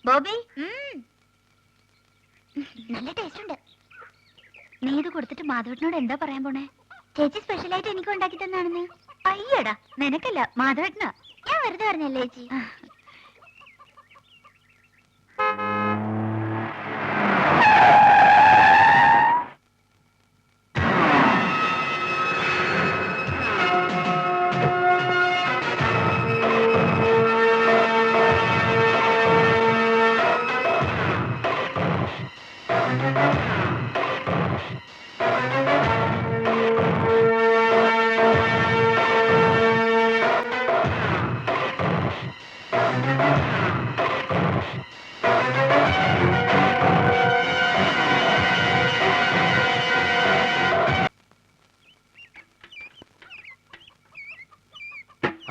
ബോബി നല്ല ടേസ്റ്റ് ഉണ്ട്. നീ ഇത് കൊടുത്തിട്ട് മാധവേട്ടനോട് എന്താ പറയാൻ പോണേ? ചേച്ചി സ്പെഷ്യലായിട്ട് എനിക്ക് ഉണ്ടാക്കി തന്നാണെന്ന്. അയ്യടാ, നിനക്കല്ല മാധവേട്ടനാ. ഞാൻ വെറുതെ പറഞ്ഞല്ലേ ചേച്ചി.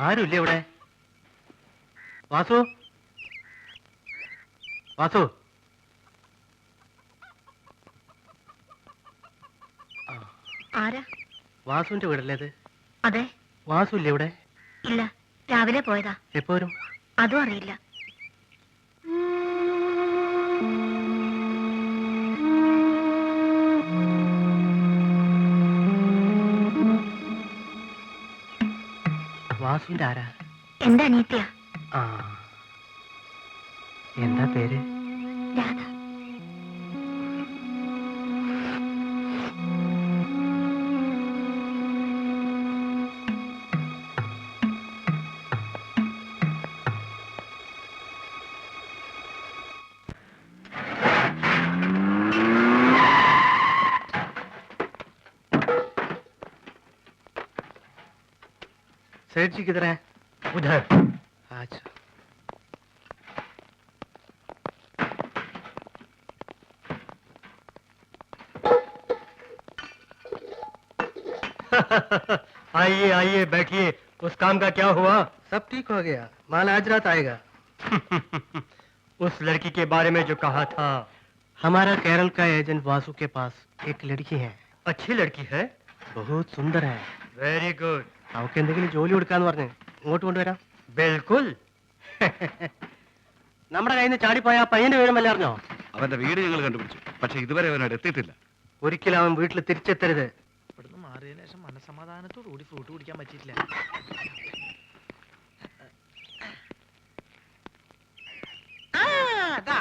ആരുമില്ലേ ഇവിടെ? വാസു, വാസു. ആരാ? വാസുവിന്റെ വീടല്ലേ ഇത്? അതെ. വാസു ഇല്ലേ ഇവിടെ? ഇല്ല, രാവിലെ പോയതാ. എപ്പോ വരും? അതും അറിയില്ല. വാസുവിന്റെ ആരാ? എന്റെ അനിയത്തിയാ. ആ, എന്താ പേര്? രാധ. सेठ जी किधर है? उधर। अच्छा। आइए आइए बैठिए। उस काम का क्या हुआ? सब ठीक हो गया, माल आज रात आएगा। उस लड़की के बारे में जो कहा था। हमारा केरल का एजेंट वासु के पास एक लड़की है। अच्छी लड़की है? बहुत सुंदर है। Very good. അവൾക്ക് എന്തെങ്കിലും ജോലി കൊടുക്കാന്ന് പറഞ്ഞു ഇങ്ങോട്ട് കൊണ്ടുവരാം. ബിൽക്കുൽ. നമ്മുടെ കയ്യിൽ നിന്ന് ചാടിപ്പോയ ആ പയ്യന്റെ വിവരമല്ല അറിഞ്ഞോ? അവന്റെ വീട് ഞങ്ങൾ കണ്ടുപിടിച്ചു, പക്ഷെ ഇതുവരെ അവനോട് എത്തിയിട്ടില്ല. ഒരിക്കലും അവൻ വീട്ടിൽ തിരിച്ചെത്തരുത്. ഇവിടുന്ന് മാറിയതിനു ശേഷം മനസമാധാനത്തോടു കൂടി ഫ്രൂട്ട് കുടിക്കാൻ പറ്റിയിട്ടില്ല.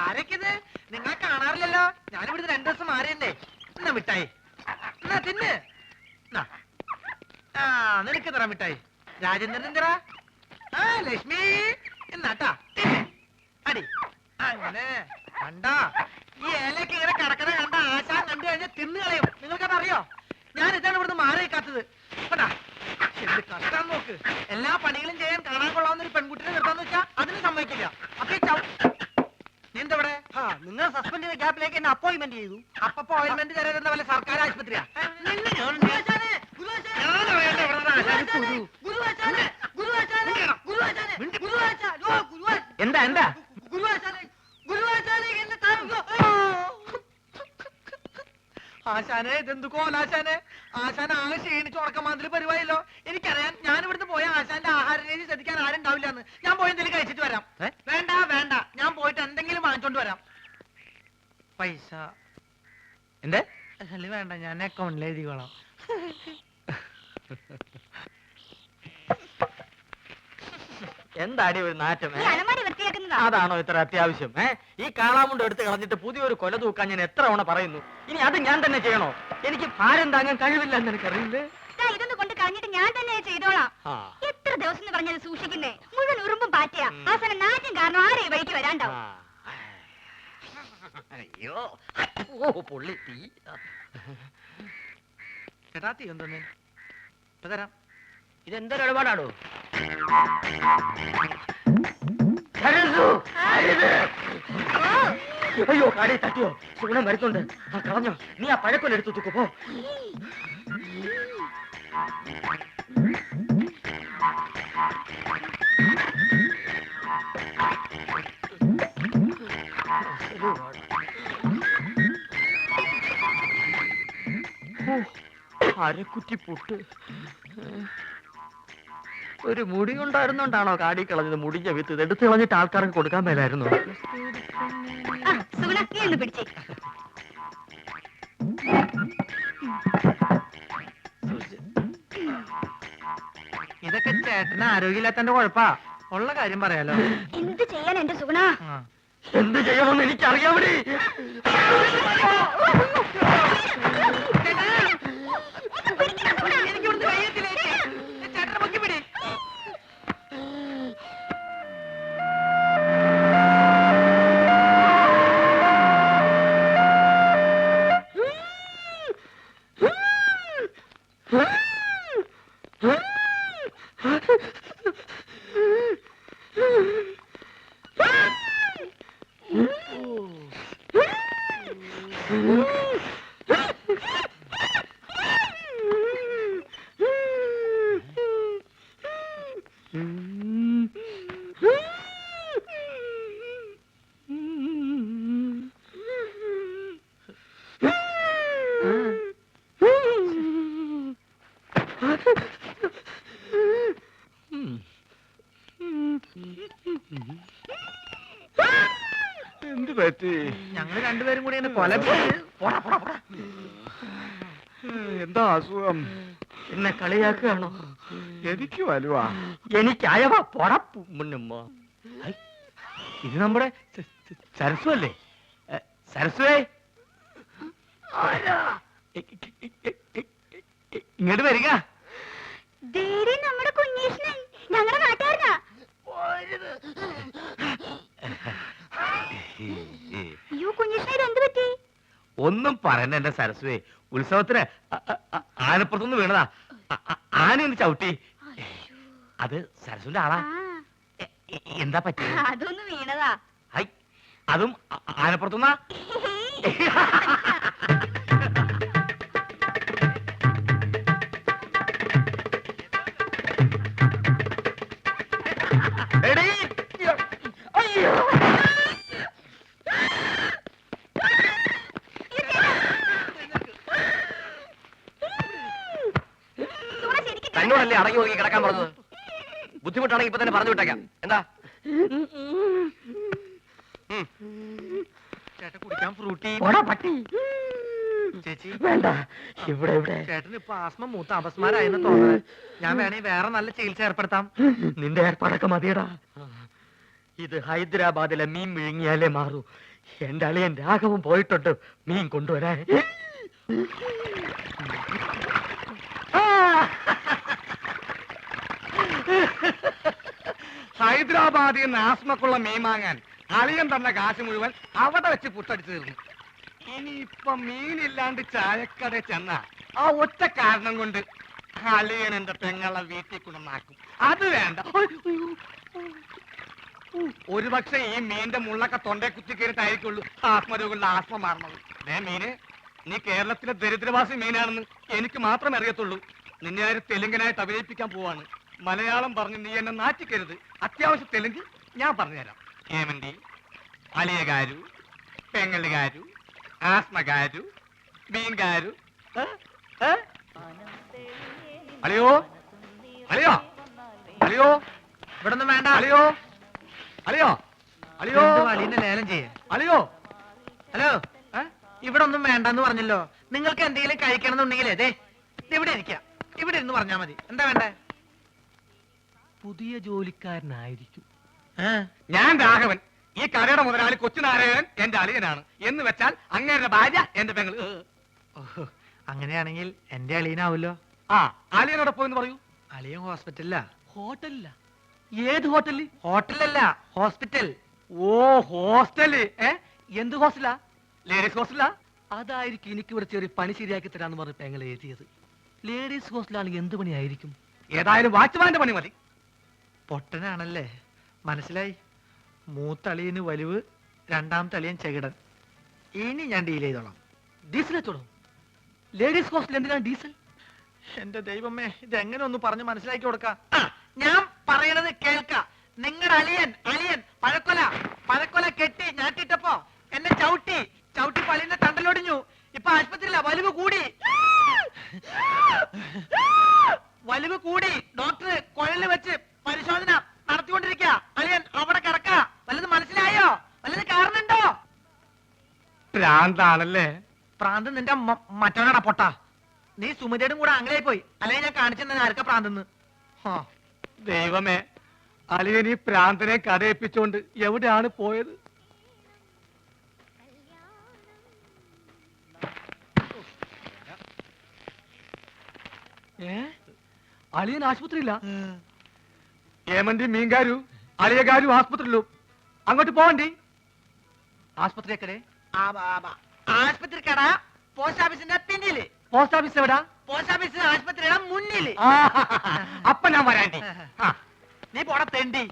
ആരൊക്കെത്? നിങ്ങൾ കാണാറില്ലല്ലോ. ഞാനിവിടുന്ന് 2 ദിവസം മാറിയല്ലേ. എന്നാ മിഠായി, എന്നാ തിന്ന്. ആ, നിനക്ക് തരാം മിഠായി. രാജേന്ദ്രൻ എന്തിനാ? ആ, ലക്ഷ്മി എന്നാട്ടാ അടി. അങ്ങനെ കണ്ടാ ഈ ഇലക്ക് ഇങ്ങനെ കിടക്കണ കണ്ട ആശാൻ കണ്ടു കഴിഞ്ഞാൽ തിന്നു കളയും. നിങ്ങൾക്കത് അറിയോ? ഞാൻ ഇതാണ് ഇവിടുന്ന് മാറി നിൽക്കാത്തത്. കേട്ടാ, എന്ത് കഷ്ടം നോക്ക്. എല്ലാ പണികളും ചെയ്യാൻ കാണാൻ കൊള്ളാവുന്ന ഒരു പെൺകുട്ടിനെ നിർത്താന്ന് വെച്ചാ അതിന് സമ്മതിക്കില്ല. അപ്പൊ നീ എന്തവിടെ? നിങ്ങൾ സസ്പെൻഡ് ചെയ്ത ഗ്യാപ്പിലേക്ക് എന്നെ അപ്പോയിന്റ്മെന്റ് ചെയ്തു. അപ്പൊ അപ്പോയിന്റ്മെന്റ് തരാൻ വല്ല സർക്കാർ ആശുപത്രിയാ? എന്താ എന്താ? ആശാനെ, ഇതെന്തു കോലാശാനെ? ആശാൻ ആകെ ക്ഷീണിച്ച് ഉറക്കമാതിരി പരിപാടിയല്ലോ. എനിക്കറിയാം, ഞാൻ ഇവിടുന്ന് പോയ ആശാന്റെ ആഹാര രീതി ശ്രദ്ധിക്കാൻ ആരും ഉണ്ടാവില്ലെന്ന്. ഞാൻ പോയി എന്തെങ്കിലും കഴിച്ചിട്ട് വരാം. വേണ്ട വേണ്ട, ഞാൻ പോയിട്ട് എന്തെങ്കിലും വാങ്ങിച്ചോണ്ട് വരാം. പൈസ എന്തേ? അല്ല വേണ്ട, ഞാൻ അക്കൗണ്ടിൽ എഴുതിക്കോളാം. എന്താടി ഒരു നാറ്റം? ഈ അലമാരി വൃത്തിയാക്കുന്നതാ. അതാണോ ഇത്ര അത്യാവശ്യം? ഈ കാളാമുണ്ട് എടുത്ത് കളഞ്ഞിട്ട് പുതിയൊരു കൊല തൂക്കാൻ ഞാൻ എത്ര തവണ പറയുന്നു. ഇനി അത് ഞാൻ തന്നെ ചെയ്യണോ? എനിക്ക് ഭാരം താങ്ങാൻ കഴിവില്ല എന്ന് എനിക്കറിയില്ലേ. ഇതൊന്ന് കൊണ്ട് കളഞ്ഞിട്ട് ഞാൻ തന്നെ ചെയ്തോളാം. എത്ര ദിവസം എന്ന് പറഞ്ഞത് സൂക്ഷിക്കുന്നേ? മുഴുവൻ ഉറുമ്പും പാറ്റയാ. അവസാനം നാറ്റും കാരണം ആരെ ഈ വഴിക്ക് വരാണ്ടാവും. അയ്യോ, ഓ പൊള്ളി തീ. ചേട്ടാ, തീ എന്തോന്ന് ഇപ്പൊ തരാം. ഇതെന്തൊരു ഇടപാടാണോ? അയ്യോ, കാടി തട്ടിയോ? സുഗുണം വരുന്നുണ്ട്. ആ കളഞ്ഞോ? നീ ആ പഴക്കൊല്ലെടുത്തു തൂക്കു പോ. അരക്കുറ്റി പുട്ട്. ഒരു മുടി ഉണ്ടായിരുന്നോണ്ടാണോ കാടി കളഞ്ഞത്? മുടിഞ്ഞ വിത്ത് എടുത്ത് കളഞ്ഞിട്ട് ആൾക്കാർക്ക് കൊടുക്കാൻ മേലായിരുന്നു. നീ ഒന്ന് പിടിച്ചേ. ഇതൊക്കെ ചേട്ടന് ആരോഗ്യമില്ലാത്തന്റെ കുഴപ്പാ. ഉള്ള കാര്യം പറയാലോ. എന്ത് ചെയ്യാൻ എന്റെ സുഗുണ? എന്ത് ചെയ്യണമെന്ന് എനിക്കറിയാമടി. എനിക്കിവിടുന്ന് കഴിയത്തില്ലേ? ചേട്ടനെ പൊക്കി പിടി. എന്ത് പറ്റി? ഞങ്ങള് രണ്ടുപേരും കൂടി എന്നെ കൊല എന്താ അസുഖം? എന്നെ കളിയാക്കുകയാണോ? എനിക്ക് വലുവാ. എനിക്ക് അയവ പൊടപ്പുമ്മ. ഇത് നമ്മുടെ സരസ്വ അല്ലേ? സരസ്വേ, ഇങ്ങോട്ട് വരിക. നമ്മുടെ കുഞ്ഞീഷ്ണൻ ഞങ്ങളുടെ നാട്ടുകാരനാ. അയ്യോ കുഞ്ഞീഷ്ണൻ, എന്ത് പറ്റി? ഒന്നും പറയണ്ട എന്റെ സരസ്വേ. ഉത്സവത്തിന് ആനപ്പുറത്തുനിന്ന് വീണതാ. ആനയൊന്ന് ചവിട്ടി. അത് സരസ്വന്റെ ആളാ. എന്താ പറ്റി? അതൊന്ന് വീണതാ. ഹൈ, അതും ആനപ്പുറത്തുനിന്നാ? എടീ, അയ്യോ. തന്നോടല്ലേ അടങ്ങി ഒതുങ്ങി കിടക്കാൻ പറഞ്ഞത്? ബുദ്ധിമുട്ടാണെങ്കിൽ ഇപ്പൊ തന്നെ പറഞ്ഞു വിട്ടേക്കാം. എന്താ? ചേട്ടൻ കുടിക്കാൻ ഫ്രൂട്ടി. പട്ടി. ചേച്ചി വേണ്ട. ഇവിടെ ഇവിടെ ചേട്ടന് ഇപ്പൊ ആസ്മ മൂത്ത അപസ്മാരായെന്ന് തോന്നുന്നത്. ഞാൻ വേണേ വേറെ നല്ല ചികിത്സ ഏർപ്പെടുത്താം. നിന്റെ ഏർപ്പാടൊക്കെ മതിയടാ. ഇത് ഹൈദരാബാദിലെ മീൻ വിഴുങ്ങിയാലേ മാറൂ. എന്റെ അളിയൻ രാഘവൻ പോയിട്ടുണ്ട് മീൻ കൊണ്ടുവരാൻ. ഹൈദരാബാദിൽ നിന്ന് ആസ്മക്കുള്ള മീൻ വാങ്ങാൻ അളിയൻ തന്ന കാശ് മുഴുവൻ അവിടെ വെച്ച് പുട്ടടിച്ചു തീർന്നു. ഇനിയിപ്പൊ മീനില്ലാണ്ട് ചായക്കട ചെന്ന ആ ഒറ്റ കാരണം കൊണ്ട് അളിയൻ എന്റെ പെങ്ങളെ വീട്ടിൽ കൊണ്ടുവന്നാക്കും. അത് വേണ്ട. ഒരുപക്ഷെ ഈ മീന്റെ മുള്ളൊക്കെ തൊണ്ടേ കുത്തി കയറിട്ടായിരിക്കുള്ളൂ ആത്മരോഗങ്ങളുടെ ആസ്മ മാറണത്. മീന്, നീ കേരളത്തിലെ ദരിദ്രവാസി മീനാണെന്ന് എനിക്ക് മാത്രമേ അറിയത്തുള്ളൂ. നിന്നെ ആര് തെലുങ്കനായിട്ട് അഭിനയിപ്പിക്കാൻ പോവാണ്. മലയാളം പറഞ്ഞ് നീ എന്നെ നാറ്റിക്കരുത്. അത്യാവശ്യം തെലുങ്ക് ഞാൻ പറഞ്ഞുതരാം. ഏമന്തി, അലിയകാരു, പെങ്ങലുകാരു, ആസ്മകാരു, മീൻകാരു. അലിയോ അലിയോ അലിയോ, ഇവിടെ ഒന്നും വേണ്ട. അലിയോ അലിയോ അലിയോ, അലീനെ ലേലം ചെയ്യേ. അലിയോ. ഹലോ, ഇവിടെ ഒന്നും വേണ്ടെന്ന് പറഞ്ഞല്ലോ. നിങ്ങൾക്ക് എന്തെങ്കിലും കഴിക്കണം എന്നുണ്ടെങ്കിൽ അതെ ഇവിടെ ഇരിക്കാം. ഇവിടെ ഇരുന്ന് പറഞ്ഞാ മതി. എന്താ വേണ്ടേ? പുതിയ ജോലിക്കാരനായിരിക്കും. ഞാൻ രാഘവൻ. ഈ കടയുടെ മുതലാളി കൊച്ചുനാരായണൻ എന്റെ അളിയനാണ്. എന്ന് വെച്ചാൽ അങ്ങേരുടെ ഭാര്യ എന്റെ പെങ്ങള്. ഓഹോ, അങ്ങനെയാണെങ്കിൽ എന്റെ അളിയനാവൂല്ലോ. ആ, അളിയനോടെ പോയെന്ന് പറയൂ. അളിയൻ ഹോസ്പിറ്റലിലാ. ഹോട്ടലില്ല. ഏത് ഹോട്ടലിൽ? ഹോട്ടലല്ല, ഹോസ്പിറ്റൽ. ഓ, ഹോസ്റ്റല്. എന്ത് ഹോസ്റ്റലാ? ലേഡീസ് ഹോസ്റ്റലാ? അതായിരിക്കും എനിക്ക് ഇവിടെ ചെറിയ പണി ശരിയാക്കി തരാന്ന് പറഞ്ഞ് പെങ്ങൾ എഴുതിയത്. ലേഡീസ് ഹോസ്റ്റലാണെങ്കിൽ എന്ത് പണിയായിരിക്കും? ഏതായാലും വാച്ച്മാന്റെ പണി മതി. പൊട്ടനാണല്ലേ, മനസ്സിലായി. മൂത്തളിയന് വലിവ്, രണ്ടാമത്തെ അളിയൻ ചെകിടൻ. ഇനി ഞാൻ ഡീൽ ചെയ്തോളാം. ഡീസൽ വെച്ചോളൂ. ലേഡീസ് ഹോസ്റ്റൽ എന്തിനാണ് ഡീസൽ? എന്റെ ദൈവമേ, ഇതെങ്ങനെ ഒന്ന് പറഞ്ഞ് മനസ്സിലാക്കി കൊടുക്കാം. ഞാൻ പറയണത് കേൾക്ക. നിങ്ങളുടെ അളിയൻ പഴക്കൊല കെട്ടി ഞാട്ടിട്ടപ്പോ എന്നെ ചവിട്ടി പള്ളിന്റെ തണ്ടലൊടിഞ്ഞു. ഇപ്പൊ ആശുപത്രിയില്ല. വലിവ് കൂടി ഡോക്ടർ കുഴലിൽ വെച്ച് പരിശോധന നടത്തിക്കൊണ്ടിരിക്കുക. അളിയൻ അവിടെ കിടക്ക. വല്ലത് മനസ്സിലായോ? വല്ലത് കാരണുണ്ടോ? പ്രാന്താണല്ലേ? പ്രാന്ത് നിന്റെ മറ്റവനാടാ പൊട്ട. നീ സുമതിയുടെ കൂടെ അങ്ങനെ പോയി, അല്ലെങ്കിൽ ഞാൻ കാണിച്ചെന്നെ ആർക്കാ പ്രാന്തെന്ന്. ദൈവമേ, അളിയൻ ഈ പ്രാന്തനെ കഥയിപ്പിച്ചോണ്ട് എവിടെയാണ് പോയത്? അളിയൻ ആശുപത്രിയില്ല. ഏമന്തി മീൻകാരു അളിയകാരു ആസ്പത്രിയിലും. അങ്ങോട്ട് പോവണ്ടി. ആസ്പത്രി എക്കടെ? ആശുപത്രി കട പോസ്റ്റ് ഓഫീസിന്റെ പിന്നില്. പോസ്റ്റ് ഓഫീസ് എവിടാ? പോസ്റ്റ് ഓഫീസ് ആശുപത്രിയുടെ മുന്നില്. അപ്പൊ ഞാൻ വരാണ്ടി. നീ പോടാ തെണ്ടി.